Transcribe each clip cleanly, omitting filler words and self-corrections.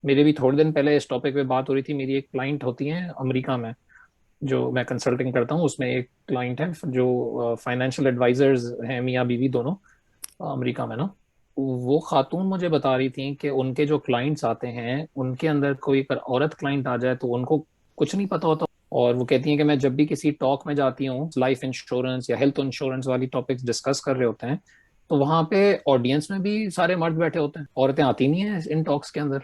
मेरे भी थोड़े दिन पहले इस टॉपिक पे बात हो रही थी। मेरी एक क्लाइंट होती है अमेरिका में, जो मैं कंसल्टिंग करता हूँ। उसमें एक क्लाइंट है जो फाइनेंशियल एडवाइजर्स हैं, मियाँ बीवी दोनों, अमेरिका में ना। वो खातून मुझे बता रही थी कि उनके जो क्लाइंट्स आते हैं उनके अंदर कोई अगर औरत क्लाइंट आ जाए तो उनको कुछ नहीं पता होता। और वो कहती हैं कि मैं जब भी किसी टॉक में जाती हूँ, लाइफ इंश्योरेंस या हेल्थ इंश्योरेंस वाली टॉपिक्स डिस्कस कर रहे होते हैं, तो वहां पे ऑडियंस में भी सारे मर्द बैठे होते हैं, औरतें आती नहीं है इन टॉक्स के अंदर।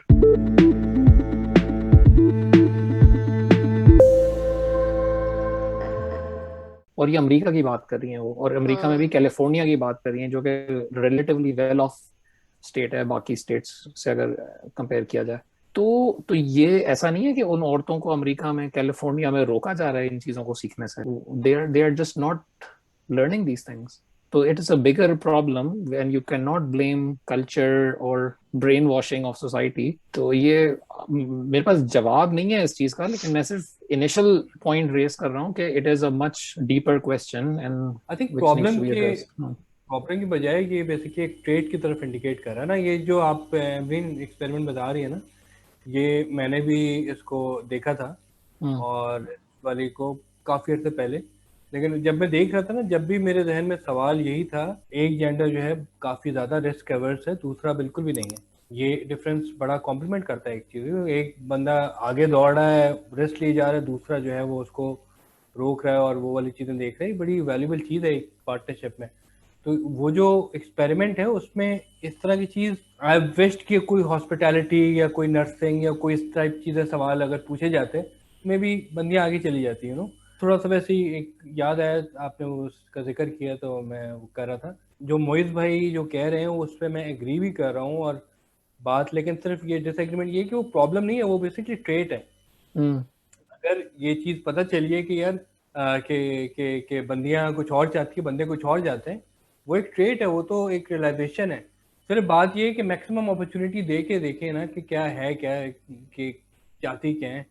और ये अमेरिका की बात कर रही हैं वो, और अमेरिका में भी हम्म। कैलिफोर्निया की बात कर रही हैं, जो कि रिलेटिवली वेल ऑफ स्टेट है बाकी स्टेट्स से अगर कंपेयर किया जाए। तो ये ऐसा नहीं है कि उन औरतों को अमेरिका में, कैलिफोर्निया में रोका जा रहा है इन चीजों को सीखने से। They are just not learning these things. So it is a bigger problem when you cannot blame culture or brainwashing of society. तो ये मेरे पास जवाब नहीं है इस चीज का, लेकिन मैं सिर्फ इनिशियल पॉइंट रेस कर रहा हूँ कि it is a much deeper question and I think which needs to be addressed. Problem की बजाय ये बेसिकली एक ट्रेड की तरफ इंडिकेट कर रहा है ना, ये जो आप ब्रेन एक्सपेरिमेंट बता रही है ना, ये मैंने भी इसको देखा था। हम्म। और इस वाली को काफ़ी अर्से पहले। लेकिन जब मैं देख रहा था ना, जब भी मेरे जहन में सवाल यही था, एक जेंडर जो है काफ़ी ज़्यादा रिस्क एवर्स है, दूसरा बिल्कुल भी नहीं है। ये डिफरेंस बड़ा कॉम्प्लीमेंट करता है एक चीज़ को। एक बंदा आगे दौड़ रहा है, रिस्क लिए जा रहा है, दूसरा जो है वो उसको रोक रहा है और वो वाली चीज़ें देख रहा है। बड़ी वैल्यूबल चीज़ है एक पार्टनरशिप में। तो वो जो एक्सपेरिमेंट है उसमें इस तरह की चीज़ आई विश्ड कि कोई हॉस्पिटैलिटी या कोई नर्सिंग या कोई इस टाइप चीज़ें सवाल अगर पूछे जाते, में भी बंदियाँ आगे चली जाती है नो। थोड़ा सा वैसे ही एक याद आया, आपने उसका जिक्र किया तो मैं वो कर रहा था। जो मोइज़ भाई जो कह रहे हैं उस पर मैं एग्री भी कर रहा हूँ। और बात लेकिन सिर्फ ये डिसएग्रीमेंट ये है कि वो प्रॉब्लम नहीं है, वो बेसिकली ट्रेट है। हम्म। अगर ये चीज़ पता चलिए कि यार के बंदियां कुछ और चाहती है, बंदे कुछ और जाते हैं, वो एक ट्रेट है, वो तो एक रियलाइजेशन है। सिर्फ बात ये है कि मैक्सिमम अपॉर्चुनिटी दे के देखें ना कि क्या है कि चाहती क्या है।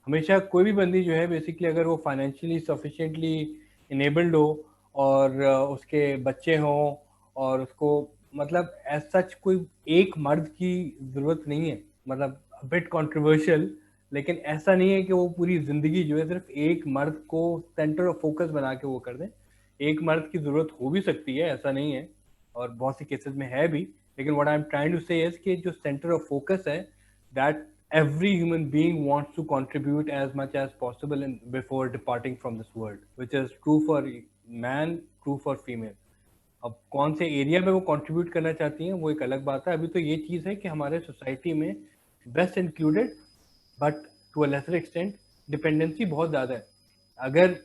हमेशा कोई भी बंदी जो है बेसिकली अगर वो फाइनेंशियली सफिशिएंटली इनेबल्ड हो और उसके बच्चे हों और उसको मतलब एज सच कोई एक मर्द की ज़रूरत नहीं है। मतलब बिट कंट्रोवर्शियल, लेकिन ऐसा नहीं है कि वो पूरी जिंदगी जो है सिर्फ एक मर्द को सेंटर ऑफ फोकस बना के वो कर दें। एक मर्द की जरूरत हो भी सकती है, ऐसा नहीं है, और बहुत सी केसेस में है भी। लेकिन what I am trying to say is कि जो सेंटर ऑफ फोकस है, that every human being wants to contribute as much as possible in, before departing from this world, which is true for man, true for female. अब कौन से area में वो contribute करना चाहती हैं वो एक अलग बात है। अभी तो ये चीज़ है कि हमारे सोसाइटी में best included, but to a lesser extent dependency बहुत ज़्यादा है। अगर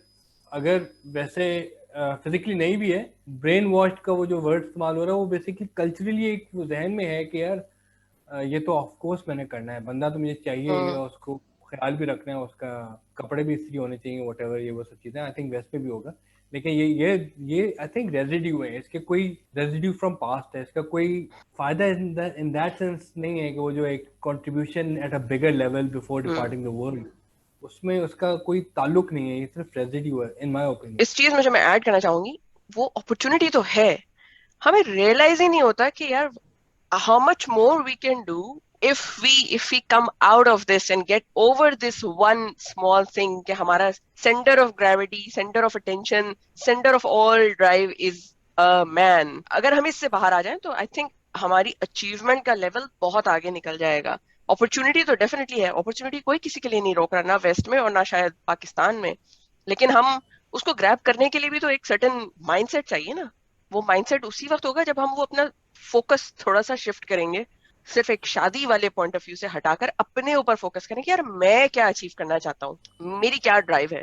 अगर वैसे फिजिकली नहीं भी है, ब्रेन वॉश का वो जो वर्ड इस्तेमाल हो रहा है वो बेसिकली कल्चरली एक वो जहन में है कि यार ये तो ऑफ कोर्स मैंने करना है, बंदा तो मुझे चाहिए ही, हम्म। और उसको ख्याल भी रखना है, उसका कपड़े भी इस्त्री होने चाहिए, वट एवर, ये वो सब चीज़ें आई थिंक वेस्ट में भी होगा। लेकिन ये आई थिंक रेजिड्यू है, इसके कोई रेजिड्यू फ्रॉम पास्ट है, इसका कोई फायदा इन दैट सेंस नहीं है कि वो जो एक contribution at a bigger level before hmm. Departing the world, उसमें उसका कोई ताल्लुक नहीं है। ये सिर्फ रेजिड्यू है इन माय ओपिनियन। इस चीज में जो मैं ऐड करना चाहूंगी, वो अपॉर्चुनिटी तो है, हमें रियलाइज ही नहीं होता कि यार how much more we can do if we come out of this and get over this one small thing कि हमारा center of gravity, center of attention, center of all drive is a man। अगर हम इससे बाहर आ जाएं तो I think हमारी achievement का लेवल बहुत आगे निकल जाएगा। अपॉर्चुनिटी तो डेफिनेटली है, अपॉर्चुनिटी कोई किसी के लिए नहीं रोक रहा, ना वेस्ट में और ना शायद पाकिस्तान में। लेकिन हम उसको ग्रैब करने के लिए भी तो एक सर्टेन माइंडसेट चाहिए ना। वो माइंडसेट उसी वक्त होगा जब हम वो अपना फोकस थोड़ा सा शिफ्ट करेंगे, सिर्फ एक शादी वाले पॉइंट ऑफ व्यू से हटाकर अपने ऊपर फोकस करें कि यार मैं क्या अचीव करना चाहता हूँ, मेरी क्या ड्राइव है।